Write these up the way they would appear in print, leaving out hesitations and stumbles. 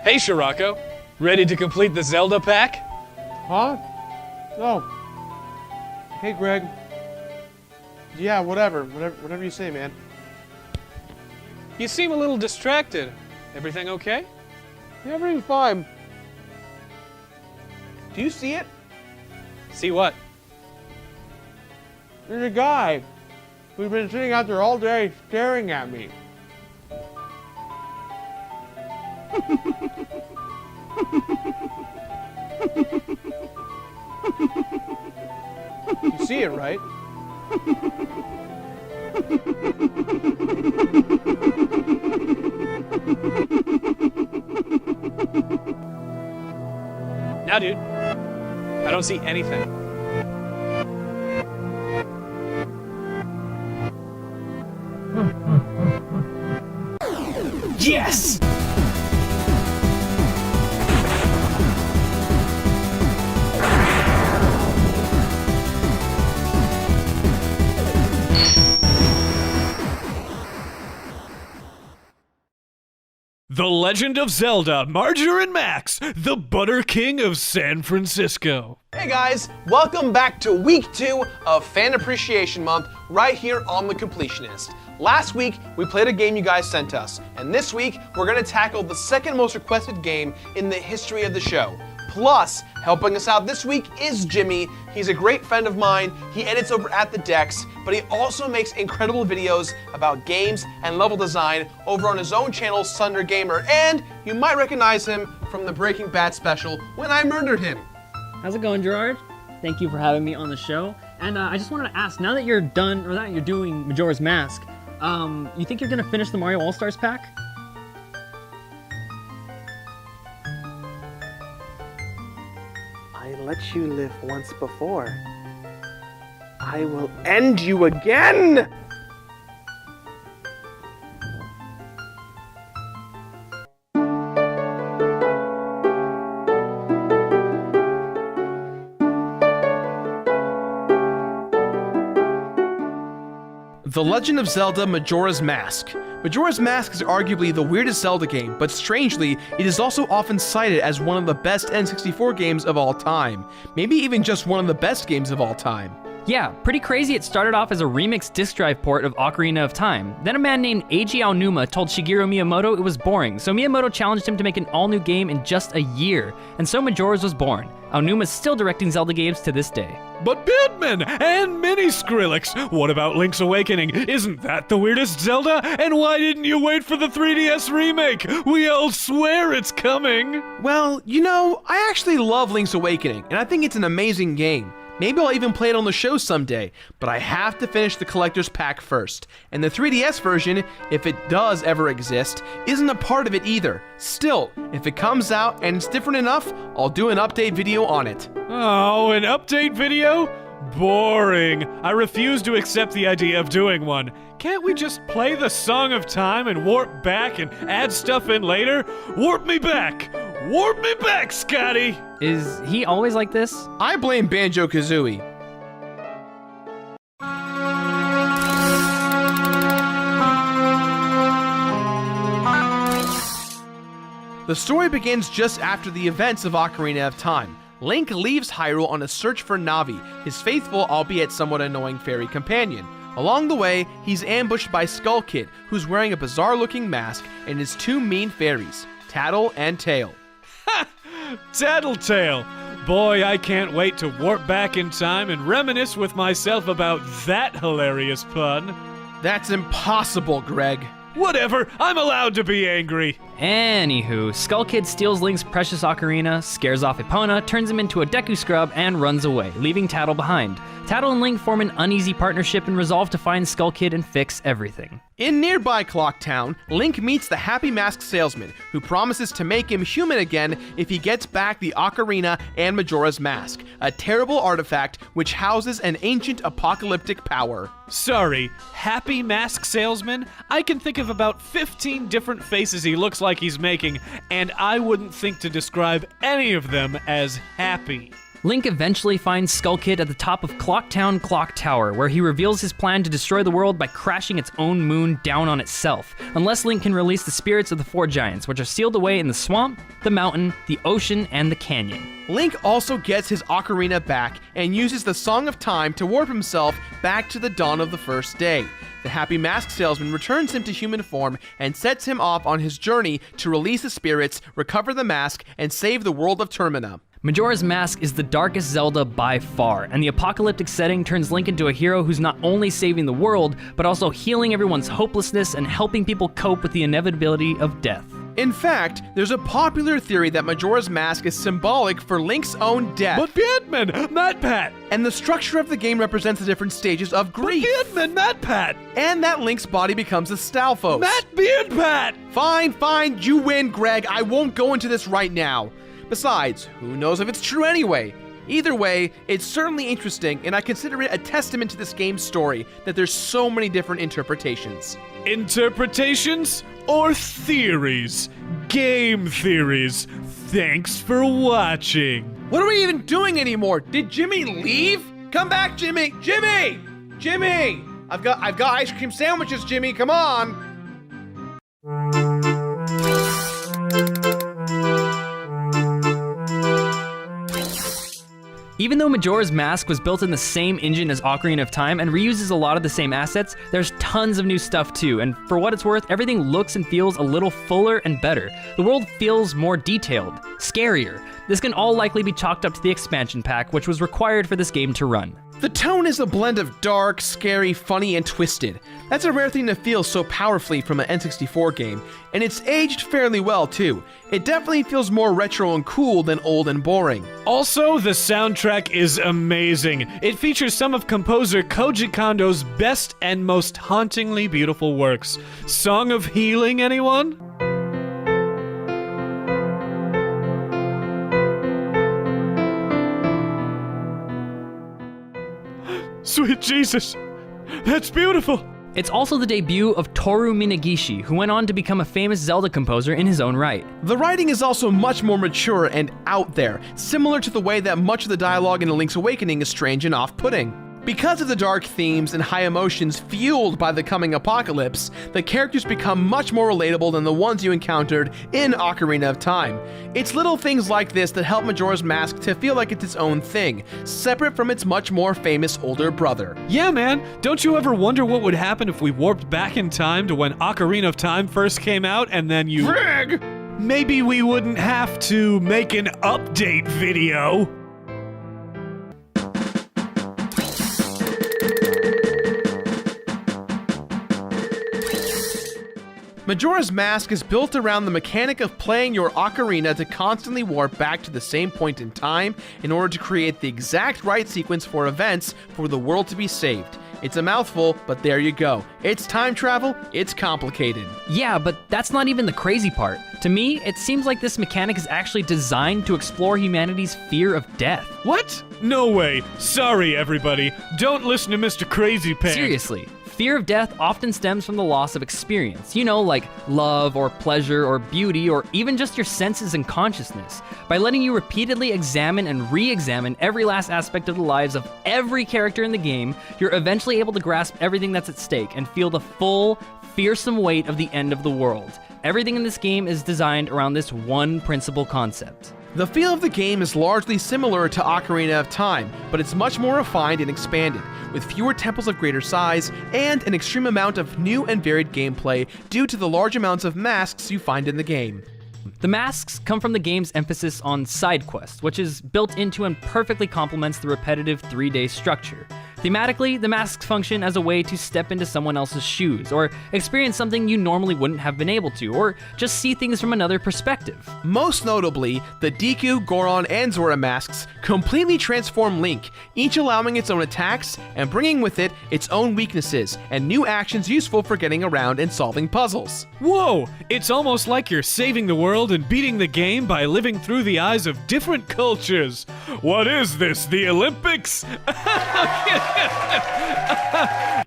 Hey, Shirako. Ready to complete the Zelda pack? Huh? No. Hey, Greg. Yeah, whatever you say, man. You seem a little distracted. Everything okay? Yeah, everything's fine. Do you see it? See what? There's a guy who's been sitting out there all day staring at me. You see it, right? Now, dude, I don't see anything. Yes! The Legend of Zelda, Majora and Max, the Butter King of San Francisco. Hey guys, welcome back to week 2 of Fan Appreciation Month right here on The Completionist. Last week, we played a game you guys sent us, and this week, we're gonna tackle the second most requested game in the history of the show. Plus, helping us out this week is Jimmy. He's a great friend of mine. He edits over at The Decks, but he also makes incredible videos about games and level design over on his own channel, Sunder Gamer, and you might recognize him from the Breaking Bad special, When I Murdered Him. How's it going, Gerard? Thank you for having me on the show. And I just wanted to ask, now that you're done, or that you're doing Majora's Mask, you think you're gonna finish the Mario All-Stars pack? I let you live once before. I will end you again! The Legend of Zelda Majora's Mask. Majora's Mask is arguably the weirdest Zelda game, but strangely, it is also often cited as one of the best N64 games of all time. Maybe even just one of the best games of all time. Yeah, pretty crazy. It started off as a remixed disc drive port of Ocarina of Time. Then a man named Eiji Aonuma told Shigeru Miyamoto it was boring, so Miyamoto challenged him to make an all-new game in just a year, and so Majora's was born. Aonuma's still directing Zelda games to this day. But Bitman and Mini Skrillex, what about Link's Awakening? Isn't that the weirdest Zelda? And why didn't you wait for the 3DS remake? We all swear it's coming. Well, you know, I actually love Link's Awakening, and I think it's an amazing game. Maybe I'll even play it on the show someday, but I have to finish the collector's pack first. And the 3DS version, if it does ever exist, isn't a part of it either. Still, if it comes out and it's different enough, I'll do an update video on it. Oh, an update video? Boring. I refuse to accept the idea of doing one. Can't we just play the Song of Time and warp back and add stuff in later? Warp me back! Warp me back, Scotty! Is he always like this? I blame Banjo-Kazooie. The story begins just after the events of Ocarina of Time. Link leaves Hyrule on a search for Navi, his faithful albeit somewhat annoying fairy companion. Along the way, he's ambushed by Skull Kid, who's wearing a bizarre-looking mask, and his two mean fairies, Tattle and Tail. Ha! Tattletale! Boy, I can't wait to warp back in time and reminisce with myself about that hilarious pun. That's impossible, Greg. Whatever, I'm allowed to be angry. Anywho, Skull Kid steals Link's precious ocarina, scares off Epona, turns him into a Deku Scrub, and runs away, leaving Tattle behind. Tattle and Link form an uneasy partnership and resolve to find Skull Kid and fix everything. In nearby Clock Town, Link meets the Happy Mask salesman, who promises to make him human again if he gets back the ocarina and Majora's Mask, a terrible artifact which houses an ancient apocalyptic power. Sorry, Happy Mask Salesman? I can think of about 15 different faces he looks like he's making, and I wouldn't think to describe any of them as happy. Link eventually finds Skull Kid at the top of Clocktown Clock Tower, where he reveals his plan to destroy the world by crashing its own moon down on itself, unless Link can release the spirits of the 4 giants, which are sealed away in the swamp, the mountain, the ocean, and the canyon. Link also gets his ocarina back and uses the Song of Time to warp himself back to the dawn of the first day. The happy mask salesman returns him to human form and sets him off on his journey to release the spirits, recover the mask, and save the world of Termina. Majora's Mask is the darkest Zelda by far, and the apocalyptic setting turns Link into a hero who's not only saving the world, but also healing everyone's hopelessness and helping people cope with the inevitability of death. In fact, there's a popular theory that Majora's Mask is symbolic for Link's own death. But Batman, Matt Pat! And the structure of the game represents the different stages of grief. But Batman, Matt Pat! And that Link's body becomes a Stalfos. Matt Beard Pat! Fine, you win, Greg. I won't go into this right now. Besides, who knows if it's true anyway? Either way, it's certainly interesting, and I consider it a testament to this game's story that there's so many different interpretations. Interpretations or theories? Game theories. Thanks for watching. What are we even doing anymore? Did Jimmy leave? Come back, Jimmy! Jimmy! Jimmy! I've got ice cream sandwiches, Jimmy. Come on! Even though Majora's Mask was built in the same engine as Ocarina of Time and reuses a lot of the same assets, there's tons of new stuff too, and for what it's worth, everything looks and feels a little fuller and better. The world feels more detailed, scarier. This can all likely be chalked up to the expansion pack, which was required for this game to run. The tone is a blend of dark, scary, funny, and twisted. That's a rare thing to feel so powerfully from an N64 game, and it's aged fairly well too. It definitely feels more retro and cool than old and boring. Also, the soundtrack is amazing. It features some of composer Koji Kondo's best and most hauntingly beautiful works. Song of Healing, anyone? Sweet Jesus, that's beautiful. It's also the debut of Toru Minagishi, who went on to become a famous Zelda composer in his own right. The writing is also much more mature and out there, similar to the way that much of the dialogue in A Link's Awakening is strange and off-putting. Because of the dark themes and high emotions fueled by the coming apocalypse, the characters become much more relatable than the ones you encountered in Ocarina of Time. It's little things like this that help Majora's Mask to feel like it's its own thing, separate from its much more famous older brother. Yeah, man, don't you ever wonder what would happen if we warped back in time to when Ocarina of Time first came out and then you... Greg! Maybe we wouldn't have to make an update video. Majora's Mask is built around the mechanic of playing your ocarina to constantly warp back to the same point in time in order to create the exact right sequence for events for the world to be saved. It's a mouthful, but there you go. It's time travel, it's complicated. Yeah, but that's not even the crazy part. To me, it seems like this mechanic is actually designed to explore humanity's fear of death. What? No way. Sorry, everybody. Don't listen to Mr. Crazy Pants. Seriously. Fear of death often stems from the loss of experience, you know, like love or pleasure or beauty or even just your senses and consciousness. By letting you repeatedly examine and re-examine every last aspect of the lives of every character in the game, you're eventually able to grasp everything that's at stake and feel the full, fearsome weight of the end of the world. Everything in this game is designed around this one principal concept. The feel of the game is largely similar to Ocarina of Time, but it's much more refined and expanded, with fewer temples of greater size and an extreme amount of new and varied gameplay due to the large amounts of masks you find in the game. The masks come from the game's emphasis on side quests, which is built into and perfectly complements the repetitive 3-day structure. Thematically, the masks function as a way to step into someone else's shoes, or experience something you normally wouldn't have been able to, or just see things from another perspective. Most notably, the Deku, Goron, and Zora masks completely transform Link, each allowing its own attacks and bringing with it its own weaknesses and new actions useful for getting around and solving puzzles. Whoa! It's almost like you're saving the world and beating the game by living through the eyes of different cultures. What is this, the Olympics?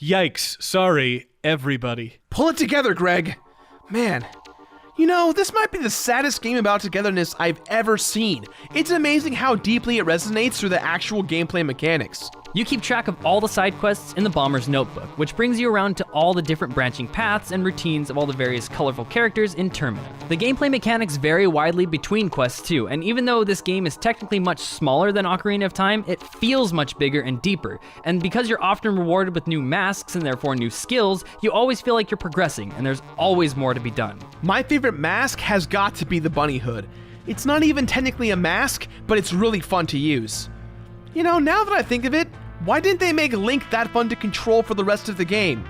Yikes. Sorry, everybody. Pull it together, Greg. Man, You know, this might be the saddest game about togetherness I've ever seen. It's amazing how deeply it resonates through the actual gameplay mechanics. You keep track of all the side quests in the Bomber's Notebook, which brings you around to all the different branching paths and routines of all the various colorful characters in Termina. The gameplay mechanics vary widely between quests too, and even though this game is technically much smaller than Ocarina of Time, it feels much bigger and deeper. And because you're often rewarded with new masks and therefore new skills, you always feel like you're progressing, and there's always more to be done. My favorite mask has got to be the bunny hood. It's not even technically a mask, but it's really fun to use. You know, now that I think of it, why didn't they make Link that fun to control for the rest of the game?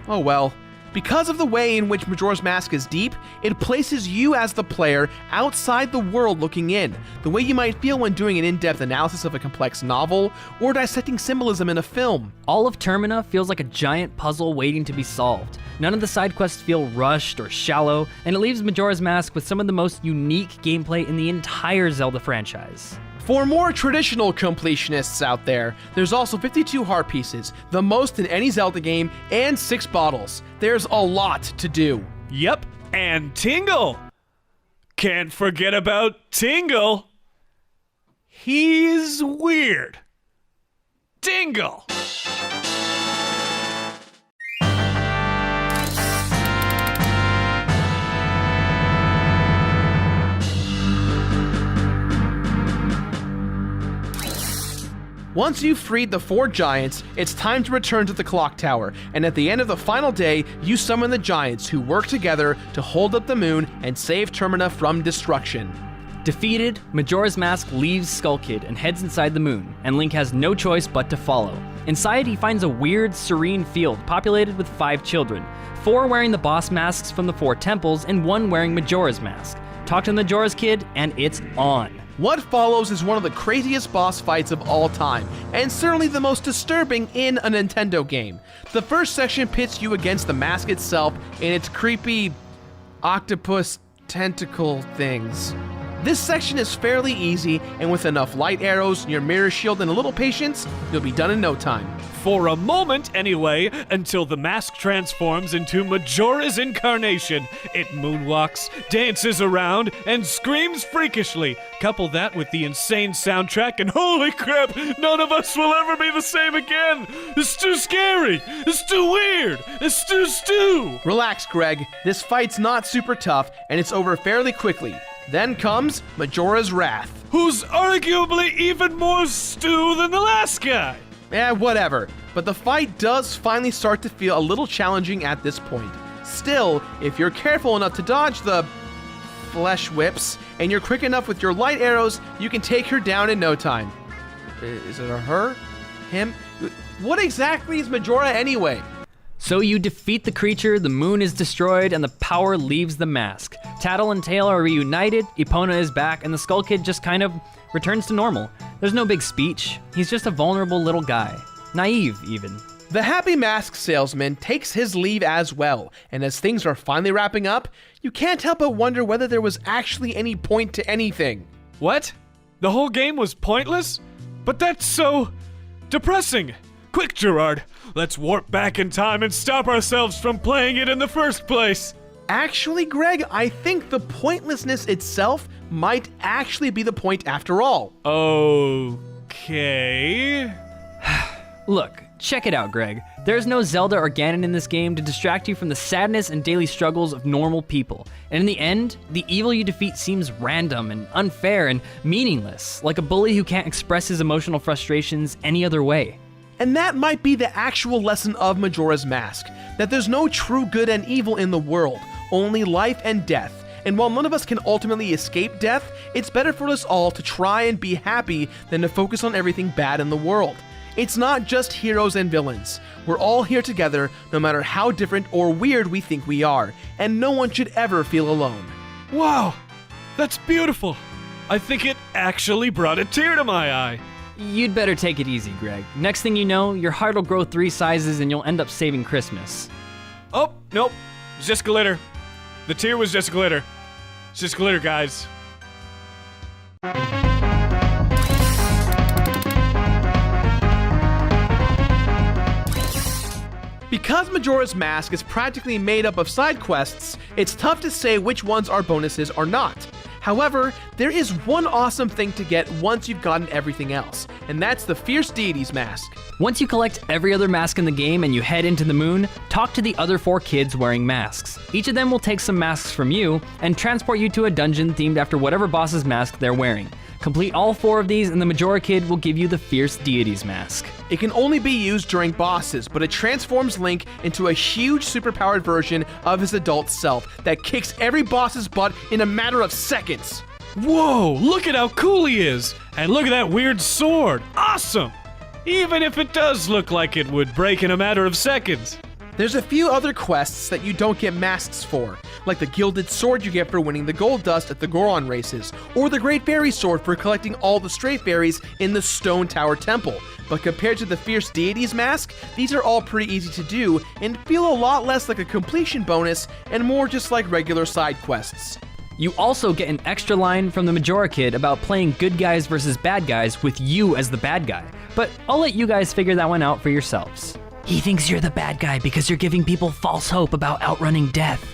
Oh well. Because of the way in which Majora's Mask is deep, it places you as the player outside the world looking in, the way you might feel when doing an in-depth analysis of a complex novel or dissecting symbolism in a film. All of Termina feels like a giant puzzle waiting to be solved. None of the side quests feel rushed or shallow, and it leaves Majora's Mask with some of the most unique gameplay in the entire Zelda franchise. For more traditional completionists out there, there's also 52 heart pieces, the most in any Zelda game, and 6 bottles. There's a lot to do. Yep, and Tingle. Can't forget about Tingle. He's weird. Tingle. Once you've freed the 4 giants, it's time to return to the clock tower, and at the end of the final day, you summon the giants who work together to hold up the moon and save Termina from destruction. Defeated, Majora's Mask leaves Skull Kid and heads inside the moon, and Link has no choice but to follow. Inside, he finds a weird, serene field populated with 5 children, 4 wearing the boss masks from the 4 temples and 1 wearing Majora's Mask. Talk to Majora's Kid, and it's on. What follows is one of the craziest boss fights of all time, and certainly the most disturbing in a Nintendo game. The first section pits you against the mask itself and its creepy octopus tentacle things. This section is fairly easy, and with enough light arrows, your mirror shield, and a little patience, you'll be done in no time. For a moment, anyway, until the mask transforms into Majora's incarnation. It moonwalks, dances around, and screams freakishly. Couple that with the insane soundtrack, and holy crap, none of us will ever be the same again! It's too scary! It's too weird! It's too stew! Relax, Greg. This fight's not super tough, and it's over fairly quickly. Then comes Majora's Wrath. Who's arguably even more stew than the last guy! Whatever. But the fight does finally start to feel a little challenging at this point. Still, if you're careful enough to dodge the flesh whips, and you're quick enough with your light arrows, you can take her down in no time. Is it a her? Him? What exactly is Majora anyway? So you defeat the creature, the moon is destroyed, and the power leaves the mask. Tattle and Tail are reunited, Epona is back, and the Skull Kid just kind of returns to normal. There's no big speech. He's just a vulnerable little guy. Naive, even. The happy mask salesman takes his leave as well, and as things are finally wrapping up, you can't help but wonder whether there was actually any point to anything. What? The whole game was pointless? But that's so depressing. Quick, Gerard, let's warp back in time and stop ourselves from playing it in the first place. Actually, Greg, I think the pointlessness itself might actually be the point after all. Okay. Look, check it out, Greg. There's no Zelda or Ganon in this game to distract you from the sadness and daily struggles of normal people. And in the end, the evil you defeat seems random and unfair and meaningless, like a bully who can't express his emotional frustrations any other way. And that might be the actual lesson of Majora's Mask, that there's no true good and evil in the world, only life and death. And while none of us can ultimately escape death, it's better for us all to try and be happy than to focus on everything bad in the world. It's not just heroes and villains. We're all here together, no matter how different or weird we think we are, and no one should ever feel alone. Wow, that's beautiful. I think it actually brought a tear to my eye. You'd better take it easy, Greg. Next thing you know, your heart will grow 3 sizes and you'll end up saving Christmas. Oh, nope. It's just glitter. The tear was just glitter. It's just glitter, guys. Because Majora's Mask is practically made up of side quests, it's tough to say which ones are bonuses or not. However, there is one awesome thing to get once you've gotten everything else, and that's the Fierce Deity's Mask. Once you collect every other mask in the game and you head into the moon, talk to the other 4 kids wearing masks. Each of them will take some masks from you and transport you to a dungeon themed after whatever boss's mask they're wearing. Complete all 4 of these and the Majora Kid will give you the Fierce Deity's Mask. It can only be used during bosses, but it transforms Link into a huge superpowered version of his adult self that kicks every boss's butt in a matter of seconds. Whoa, look at how cool he is! And look at that weird sword! Awesome! Even if it does look like it would break in a matter of seconds. There's a few other quests that you don't get masks for, like the gilded sword you get for winning the gold dust at the Goron races, or the Great Fairy Sword for collecting all the stray fairies in the Stone Tower Temple. But compared to the Fierce Deity's Mask, these are all pretty easy to do and feel a lot less like a completion bonus and more just like regular side quests. You also get an extra line from the Majora Kid about playing good guys versus bad guys with you as the bad guy, but I'll let you guys figure that one out for yourselves. He thinks you're the bad guy because you're giving people false hope about outrunning death.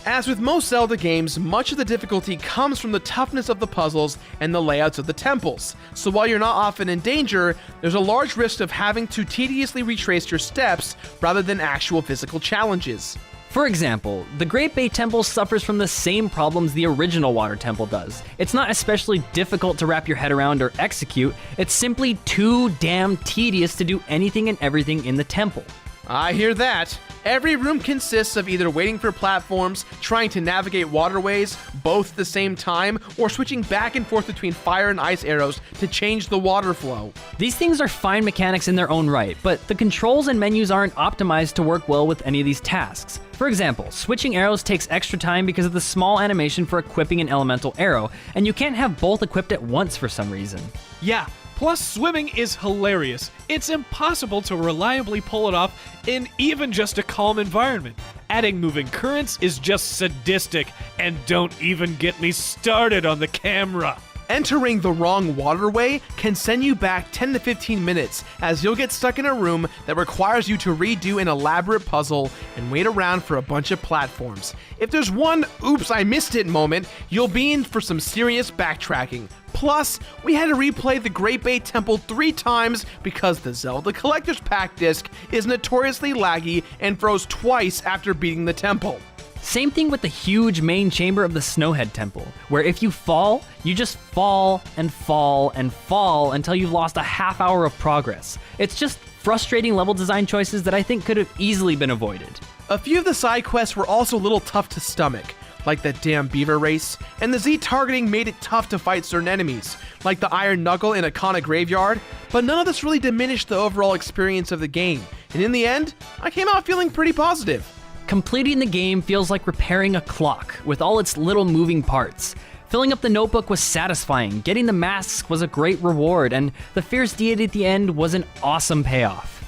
As with most Zelda games, much of the difficulty comes from the toughness of the puzzles and the layouts of the temples. So while you're not often in danger, there's a large risk of having to tediously retrace your steps rather than actual physical challenges. For example, the Great Bay Temple suffers from the same problems the original Water Temple does. It's not especially difficult to wrap your head around or execute, it's simply too damn tedious to do anything and everything in the temple. I hear that. Every room consists of either waiting for platforms, trying to navigate waterways, both at the same time, or switching back and forth between fire and ice arrows to change the water flow. These things are fine mechanics in their own right, but the controls and menus aren't optimized to work well with any of these tasks. For example, switching arrows takes extra time because of the small animation for equipping an elemental arrow, and you can't have both equipped at once for some reason. Yeah, plus swimming is hilarious. It's impossible to reliably pull it off in even just a calm environment. Adding moving currents is just sadistic, and don't even get me started on the camera. Entering the wrong waterway can send you back 10 to 15 minutes, as you'll get stuck in a room that requires you to redo an elaborate puzzle and wait around for a bunch of platforms. If there's one oops I missed it moment, you'll be in for some serious backtracking. Plus, we had to replay the Great Bay Temple 3 times because the Zelda Collector's Pack disc is notoriously laggy and froze twice after beating the temple. Same thing with the huge main chamber of the Snowhead Temple, where if you fall, you just fall and fall and fall until you've lost a half hour of progress. It's just frustrating level design choices that I think could have easily been avoided. A few of the side quests were also a little tough to stomach, like that damn beaver race, and the Z targeting made it tough to fight certain enemies, like the Iron Knuckle in a Kana graveyard, but none of this really diminished the overall experience of the game, and in the end, I came out feeling pretty positive. Completing the game feels like repairing a clock with all its little moving parts. Filling up the notebook was satisfying, getting the masks was a great reward, and the Fierce Deity at the end was an awesome payoff.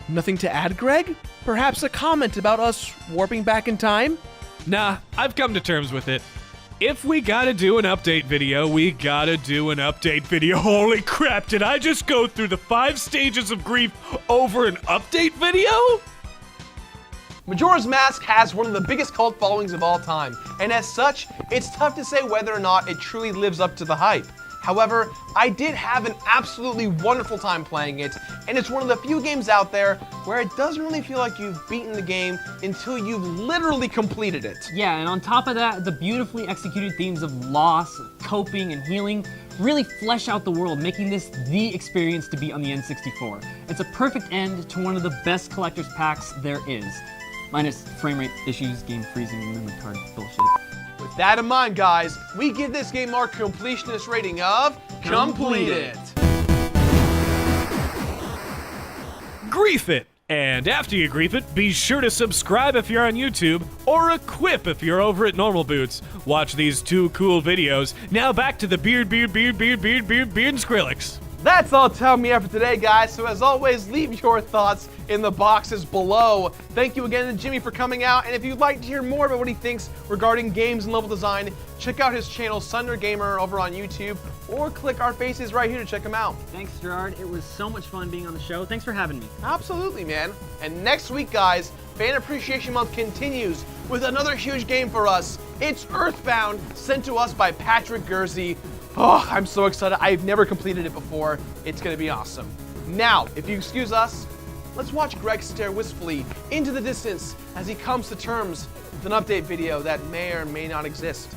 Nothing to add, Greg? Perhaps a comment about us warping back in time? Nah, I've come to terms with it. If we gotta do an update video, we gotta do an update video. Holy crap, did I just go through the 5 stages of grief over an update video? Majora's Mask has one of the biggest cult followings of all time, and as such, it's tough to say whether or not it truly lives up to the hype. However, I did have an absolutely wonderful time playing it, and it's one of the few games out there where it doesn't really feel like you've beaten the game until you've literally completed it. Yeah, and on top of that, the beautifully executed themes of loss, coping, and healing really flesh out the world, making this the experience to beat on the N64. It's a perfect end to one of the best collector's packs there is. Minus frame rate issues, game freezing, and memory card bullshit. With that in mind, guys, we give this game our completionist rating of Completed. Grief it! And after you grief it, be sure to subscribe if you're on YouTube, or equip if you're over at Normal Boots. Watch these 2 cool videos. Now back to the beard, and Skrillex. That's all the time we have for today, guys. So as always, leave your thoughts in the boxes below. Thank you again to Jimmy for coming out. And if you'd like to hear more about what he thinks regarding games and level design, check out his channel, Sunder Gamer, over on YouTube, or click our faces right here to check him out. Thanks, Gerard. It was so much fun being on the show. Thanks for having me. Absolutely, man. And next week, guys, Fan Appreciation Month continues with another huge game for us. It's Earthbound, sent to us by Patrick Gursey. Oh, I'm so excited. I've never completed it before. It's gonna be awesome. Now, if you excuse us, let's watch Greg stare wistfully into the distance as he comes to terms with an update video that may or may not exist.